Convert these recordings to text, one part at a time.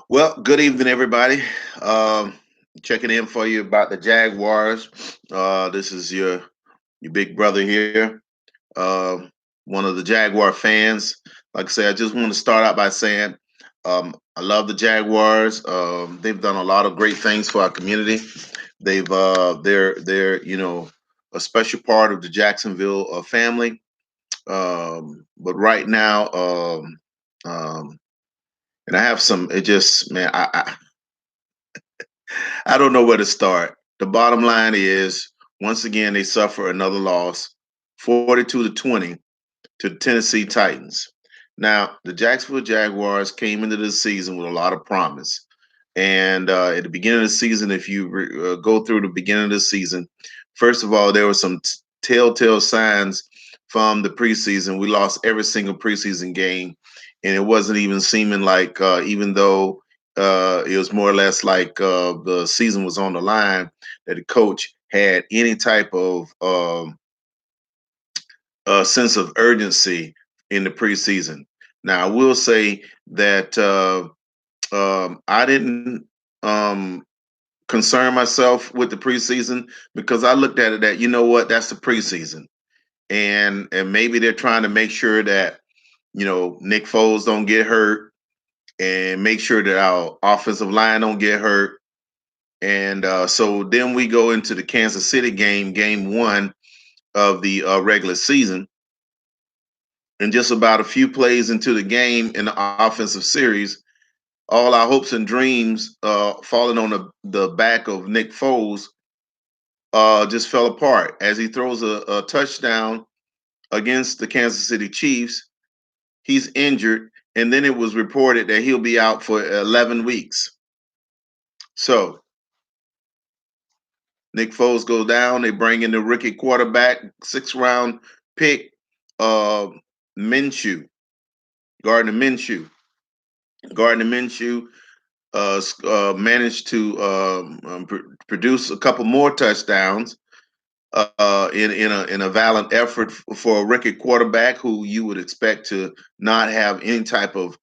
Well, good evening, everybody. Um, Checking in for you about the Jaguars. This is your big brother here, uh, one of the Jaguar fans. Like I say, I just want to start out by saying I love the Jaguars. They've done a lot of great things for our community. They're a special part of the Jacksonville family. But right now, and I have some. It just man, I don't know where to start. The bottom line is, once again, they suffer another loss, 42-20 to the Tennessee Titans. Now, the Jacksonville Jaguars came into the season with a lot of promise. And at the beginning of the season, if you go through the beginning of the season, first of all, there were some telltale signs from the preseason. We lost every single preseason game, and it wasn't even seeming like, even though it was more or less like the season was on the line, that the coach had any type of sense of urgency in the preseason. Now, I will say that I didn't um, concern myself with the preseason because I looked at it that that's the preseason, and maybe they're trying to make sure that Nick Foles don't get hurt, and make sure that our offensive line don't get hurt. And so then we go into the Kansas City game one of the regular season, and just about a few plays into the game in the offensive series, all our hopes and dreams falling on the back of Nick Foles just fell apart as he throws a touchdown against the Kansas City Chiefs. He's injured, and then it was reported that he'll be out for 11 weeks. So Nick Foles goes down. They bring in the rookie quarterback, 6th-round pick, uh, Minshew, Gardner Minshew. Gardner Minshew managed to produce a couple more touchdowns in a valiant effort for a rookie quarterback who you would expect to not have any type of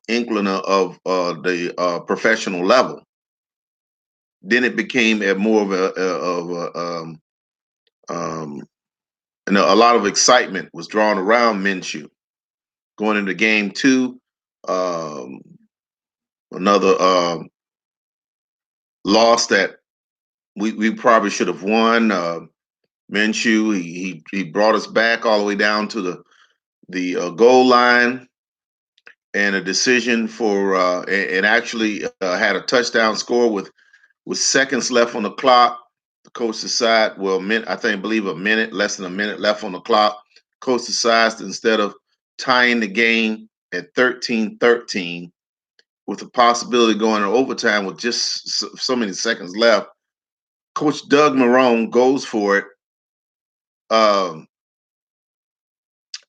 inkling of the professional level. Then it became a more um, and a lot of excitement was drawn around Minshew going into game two. Um, Another loss that we probably should have won. Minshew he brought us back all the way down to the goal line, and a decision for and actually had a touchdown score with seconds left on the clock. The coach decided, well, I believe a minute, less than a minute left on the clock. Coach decides, instead of tying the game at 13-13 with the possibility of going to overtime with just so many seconds left, Coach Doug Marrone goes for it. Um,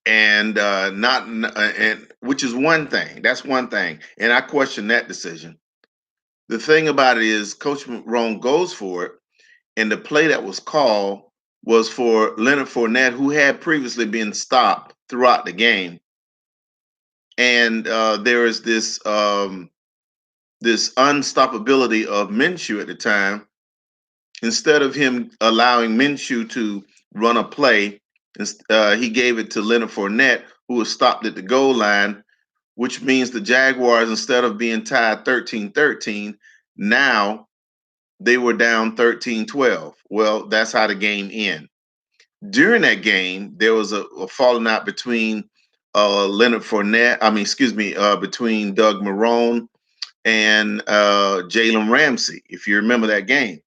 and not and which is one thing. That's one thing, and I question that decision. The thing about it is, Coach Marrone goes for it, and the play that was called was for Leonard Fournette, who had previously been stopped throughout the game. And there is this unstoppability of Minshew at the time. Instead of him allowing Minshew to run a play, he gave it to Leonard Fournette, who was stopped at the goal line, which means the Jaguars, instead of being tied 13-13, now they were down 13-12. Well, that's how the game ended. During that game, there was a falling out between Leonard Fournette, between Doug Marrone and Jalen Ramsey, if you remember that game.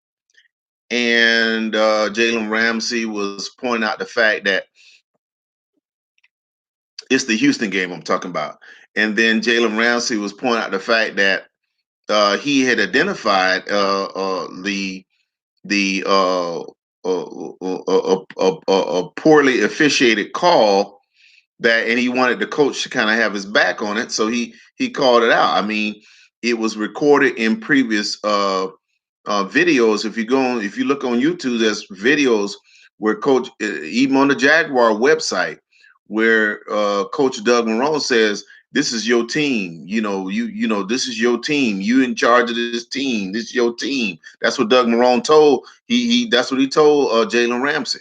And Jalen Ramsey was pointing out the fact that it's the Houston game I'm talking about. And then Jalen Ramsey was pointing out the fact that he had identified the a poorly officiated call, that, and he wanted the coach to kind of have his back on it, so he called it out. I mean, it was recorded in previous videos. If you look on YouTube, there's videos where Coach, even on the Jaguar website, where Coach Doug Marrone says This is your team. This is your team. You in charge of this team. This is your team. That's what Doug Marrone told. He That's what he told Jalen Ramsey.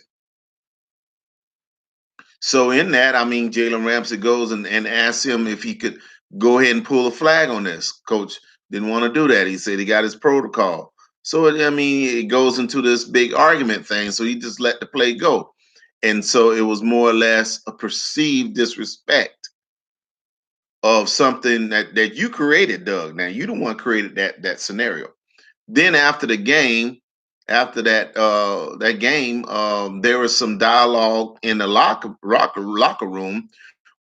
So in that, I mean, Jalen Ramsey goes and asks him if he could go ahead and pull a flag on this. Coach didn't want to do that. He said he got his protocol. So I mean, it goes into this big argument thing. So he just let the play go, and so it was more or less a perceived disrespect of something that you created, Doug. Now you the one created that scenario. Then after the game, after that game, there was some dialogue in the locker room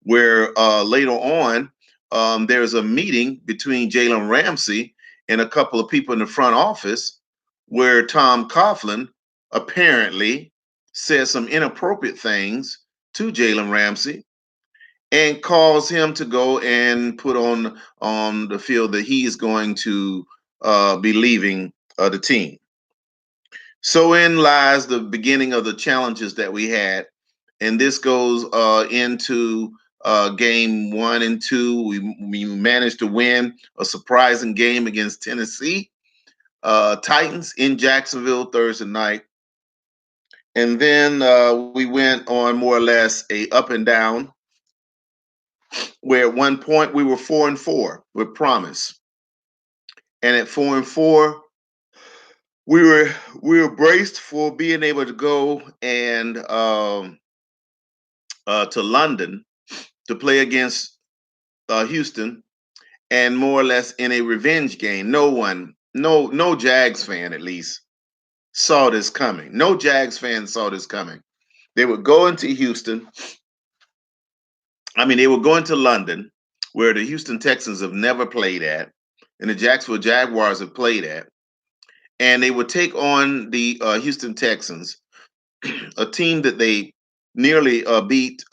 where later on there's a meeting between Jalen Ramsey and a couple of people in the front office where Tom Coughlin apparently said some inappropriate things to Jalen Ramsey and cause him to go and put on the field that he is going to be leaving the team. So in lies the beginning of the challenges that we had, and this goes into game 1 and 2. We managed to win a surprising game against Tennessee Titans in Jacksonville Thursday night, and then we went on more or less a up and down, where at one point we were 4-4 with promise, and at 4-4 we were braced for being able to go and to London to play against Houston, and more or less in a revenge game. No Jags fan at least saw this coming. No Jags fan saw this coming. They would go into Houston. I mean, they were going to London, where the Houston Texans have never played at, and the Jacksonville Jaguars have played at, and they would take on the Houston Texans, a team that they nearly beat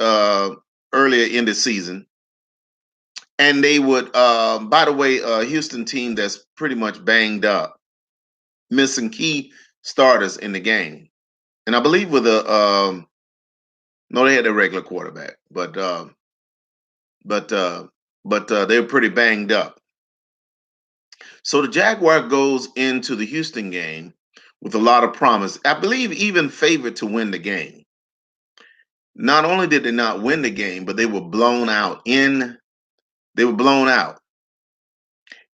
earlier in the season. And they would, by the way, a Houston team that's pretty much banged up, missing key starters in the game. And I believe with no, they had a regular quarterback, but they were pretty banged up. So the Jaguar goes into the Houston game with a lot of promise. I believe even favored to win the game. Not only did they not win the game, but they were blown out. They were blown out.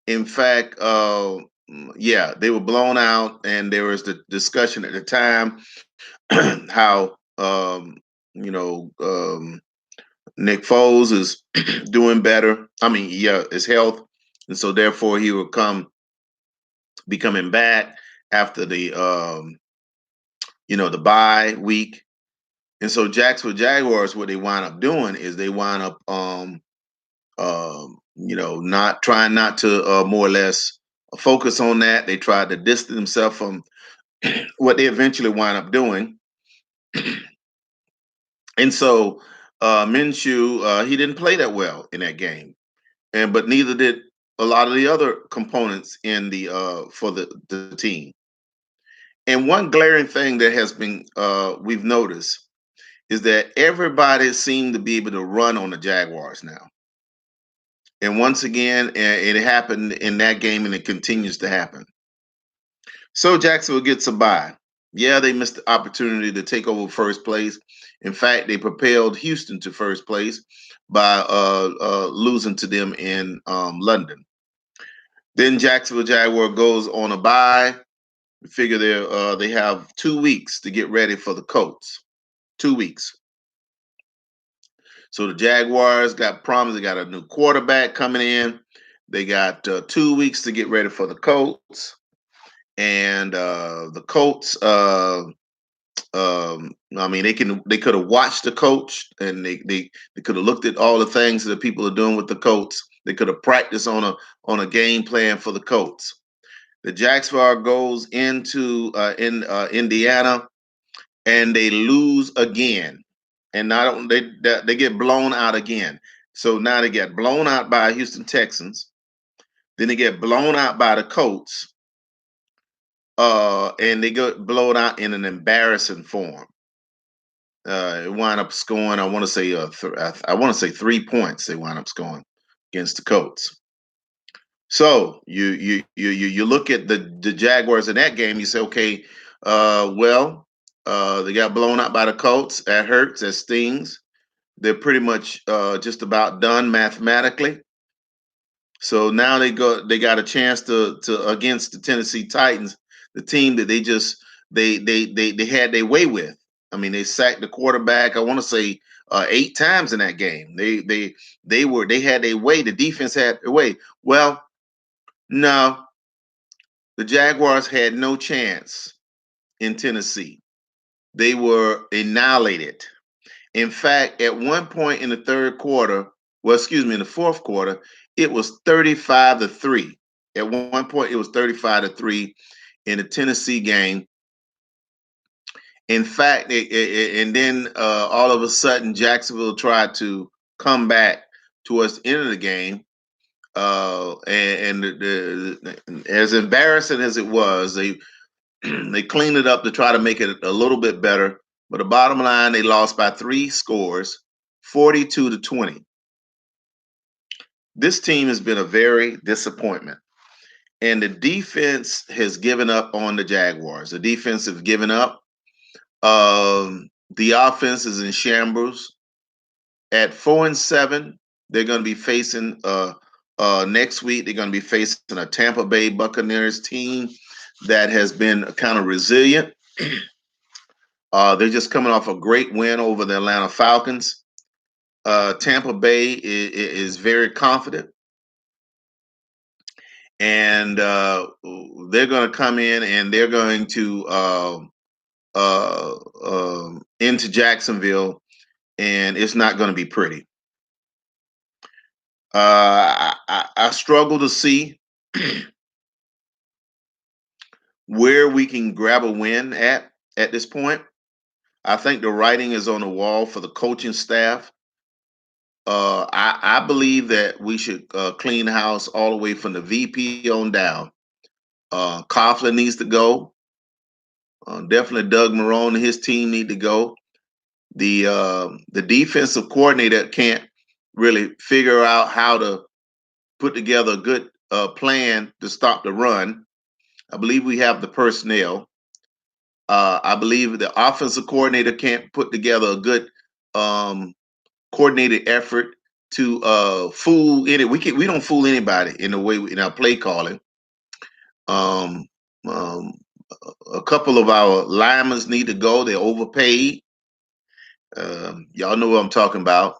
In fact, yeah, they were blown out, and there was the discussion at the time how Nick Foles is doing better. I mean, yeah, his health, and so therefore he will be coming back after the bye week. And so Jacksonville Jaguars, what they wind up doing is they wind up not trying not to more or less focus on that. They tried to distance themselves from what they eventually wind up doing. And so Minshew, he didn't play that well in that game, but neither did a lot of the other components in the for the team. And one glaring thing that has been we've noticed is that everybody seemed to be able to run on the Jaguars now. And once again, it happened in that game, and it continues to happen. So Jacksonville gets a bye. Yeah, they missed the opportunity to take over first place. In fact, they propelled Houston to first place by losing to them in London. Then Jacksonville Jaguar goes on a bye. We figure they have 2 weeks to get ready for the Colts. 2 weeks. So the Jaguars got promised. They got a new quarterback coming in. They got 2 weeks to get ready for the Colts, and the Colts. I mean, they could have watched the coach, and they could have looked at all the things that people are doing with the Colts. They could have practiced on a game plan for the Colts. The Jacksonville goes into Indiana, and they lose again, and not they get blown out again. So now they get blown out by Houston Texans. Then they get blown out by the Colts, and they get blown out in an embarrassing form. It wound up scoring. I want to say 3 points. They wound up scoring. against the Colts. So you look at the Jaguars in that game. You say, okay, well, they got blown out by the Colts. That hurts. That stings. They're pretty much just about done mathematically. So now they got a chance to against the Tennessee Titans, the team that they had their way with. I mean, they sacked the quarterback. I want to say 8 times in that game. They had their way. The defense had their way. Well, no, the Jaguars had no chance in Tennessee. They were annihilated. In fact, at one point in the third quarter, well, excuse me, in the fourth quarter, it was 35-3. At one point, it was 35-3 in the Tennessee game. In fact, and then all of a sudden, Jacksonville tried to come back towards the end of the game. As embarrassing as it was, they cleaned it up to try to make it a little bit better. But the bottom line, they lost by 3 scores, 42-20. This team has been a very disappointment. And the defense has given up on the Jaguars. The defense have given up. The offense is in shambles. At 4-7, they're going to be facing next week. They're going to be facing a Tampa Bay Buccaneers team that has been kind of resilient. They're just coming off a great win over the Atlanta Falcons. Tampa Bay is very confident, and they're going to come in and they're going to into Jacksonville, and it's not going to be pretty. I struggle to see where we can grab a win at this point. I think the writing is on the wall for the coaching staff. I believe that we should clean house all the way from the VP on down. Coughlin needs to go. Definitely Doug Marrone and his team need to go. The defensive coordinator can't really figure out how to put together a good plan to stop the run. I believe we have the personnel. I believe the offensive coordinator can't put together a good coordinated effort to fool any. We don't fool anybody in the way in our play calling. Um, um, a couple of our linemen need to go. They're overpaid. Y'all know what I'm talking about.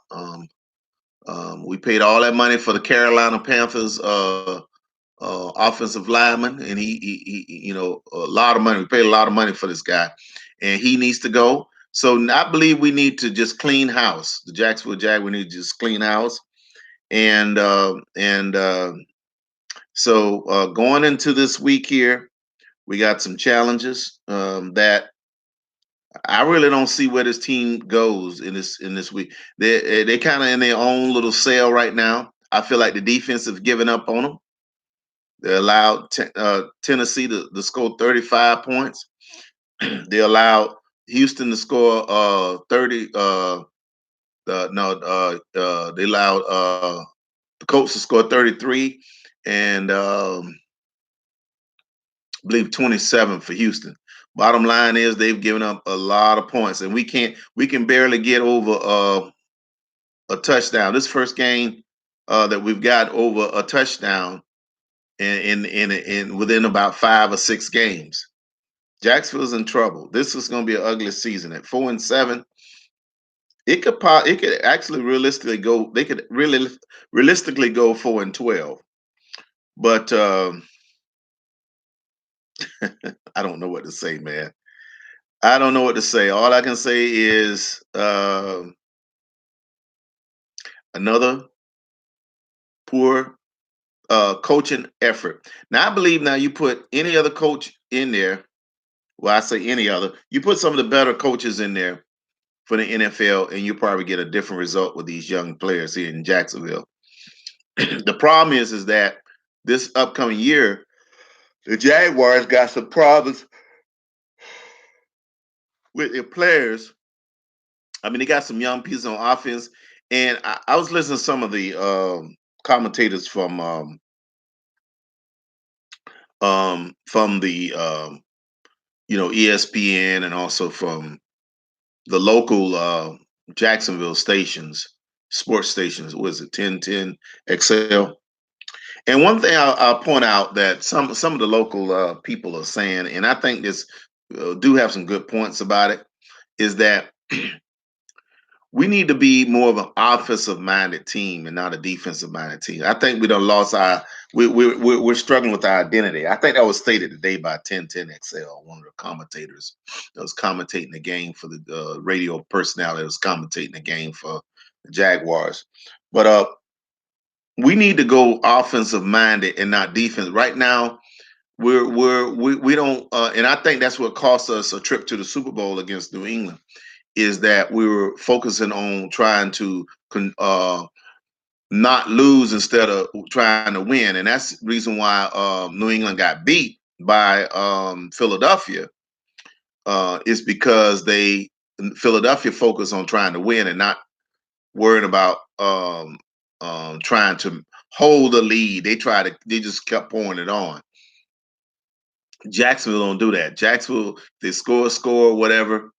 We paid all that money for the Carolina Panthers offensive lineman, and you know, a lot of money. We paid a lot of money for this guy, and he needs to go. So I believe we need to just clean house. The Jacksonville Jaguars need to just clean house, and so going into this week here, we got some challenges that I really don't see where this team goes in this week. They kind of in their own little cell right now. I feel like the defense have given up on them. They allowed Tennessee to score 35 points. They allowed Houston to score 30. They allowed the Colts to score 33, and I believe 27 for Houston. Bottom line is they've given up a lot of points, and we can barely get over a touchdown. This first game that we've got over a touchdown in within about 5 or 6 games. Jacksonville's in trouble. This is going to be an ugly season. At 4-7, it could actually realistically go. They could really realistically go 4-12, but I don't know what to say, man. I don't know what to say. All I can say is another poor coaching effort. Now I believe now you put any other coach in there. Well, I say any other. You put some of the better coaches in there for the NFL, and you probably get a different result with these young players here in Jacksonville. The problem is that this upcoming year, the Jaguars got some problems with their players. I mean, they got some young pieces on offense, and I was listening to some of the commentators from the ESPN, and also from the local Jacksonville stations, sports stations. Was it 1010 XL? And one thing I'll point out that some of the local people are saying, and I think this do have some good points about it, is that we need to be more of an offensive minded team and not a defensive minded team. I think we done lost our we're struggling with our identity. I think that was stated today by 1010XL, one of the commentators that was commentating the game for the radio personality that was commentating the game for the Jaguars. But we need to go offensive minded and not defense. Right now, we don't, and I think that's what cost us a trip to the Super Bowl against New England, is that we were focusing on trying to not lose instead of trying to win, and that's the reason why New England got beat by Philadelphia. Is because Philadelphia focused on trying to win and not worrying about trying to hold the lead. They just kept pouring it on. Jacksonville don't do that. Jacksonville, they score, whatever.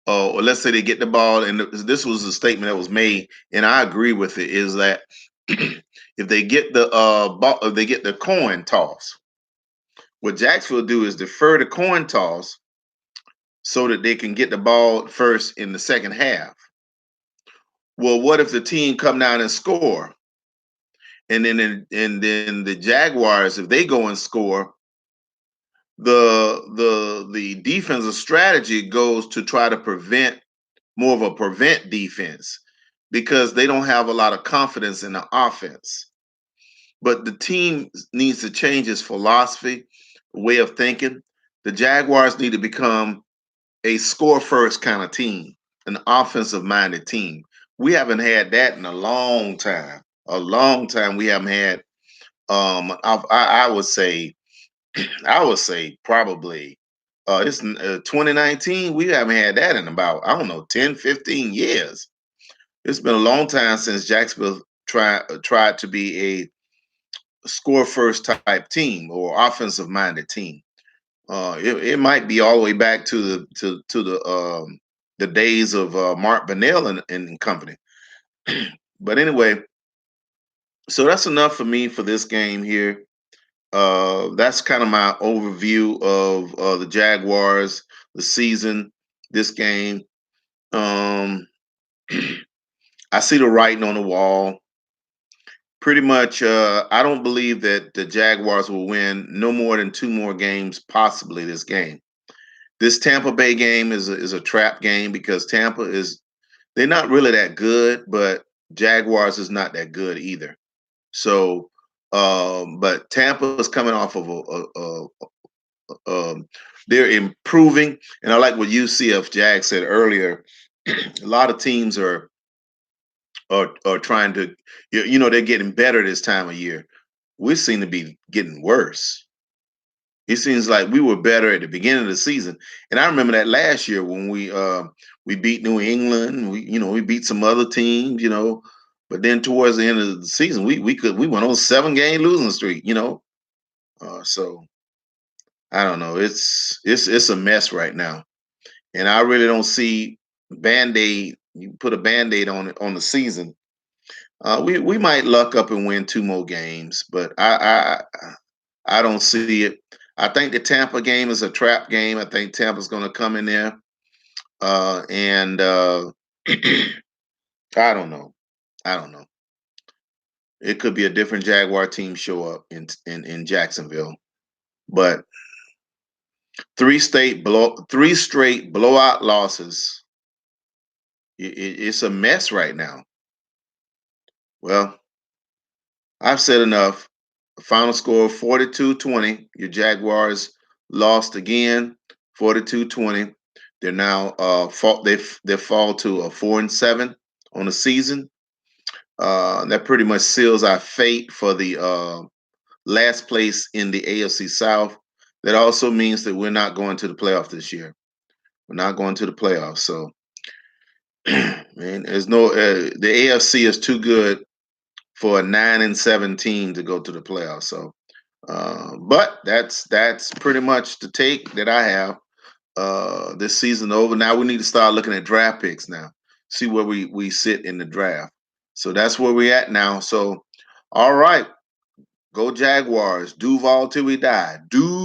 Or let's say they get the ball, and this was a statement that was made, and I agree with it. Is that if they get the ball, if they get the coin toss, what Jacksonville do is defer the coin toss so that they can get the ball first in the second half. Well, what if the team come down and score, and then the Jaguars, if they go and score, the defensive strategy goes to try to prevent, more of a prevent defense, because they don't have a lot of confidence in the offense. But the team needs to change its philosophy, way of thinking. The Jaguars need to become a score first kind of team, an offensive minded team. We haven't had that in a long time. A long time we haven't had. I would say probably it's 2019. We haven't had that in about, I don't know, 10, 15 years. It's been a long time since Jacksonville tried to be a score first type team or offensive minded team. It might be all the way back to the days of Mark Bennell and company. But anyway, so that's enough for me for this game here. That's kind of my overview of the Jaguars, the season, this game. Um, I see the writing on the wall. Pretty much, I don't believe that the Jaguars will win no more than two more games, possibly this game. This Tampa Bay game is a trap game, because they're not really that good, but Jaguars is not that good either. So, but Tampa is coming off of they're improving, and I like what UCF Jag said earlier. A lot of teams are trying to, they're getting better this time of year. We seem to be getting worse. It seems like we were better at the beginning of the season, and I remember that last year when we beat New England. We beat some other teams, but then towards the end of the season, we went on a 7-game losing streak. So I don't know. It's a mess right now, and I really don't see Band-Aid. You put a Band-Aid on it on the season. We might luck up and win two more games, but I don't see it. I think the Tampa game is a trap game. I think Tampa's going to come in there, and I don't know. I don't know. It could be a different Jaguar team show up in Jacksonville, but three straight blowout losses. It's a mess right now. Well, I've said enough. Final score 42-20. Your Jaguars lost again, 42-20. They're now they fall to a 4-7 on the season. That pretty much seals our fate for the last place in the AFC South. That also means that we're not going to the playoff this year. We're not going to the playoffs. So, man, there's no the AFC is too good for a 9-7 team to go to the playoffs. So, but that's pretty much the take that I have. This season over. Now we need to start looking at draft picks now. See where we sit in the draft. So that's where we're at now. So, all right, go Jaguars. Duval till we die. Duval.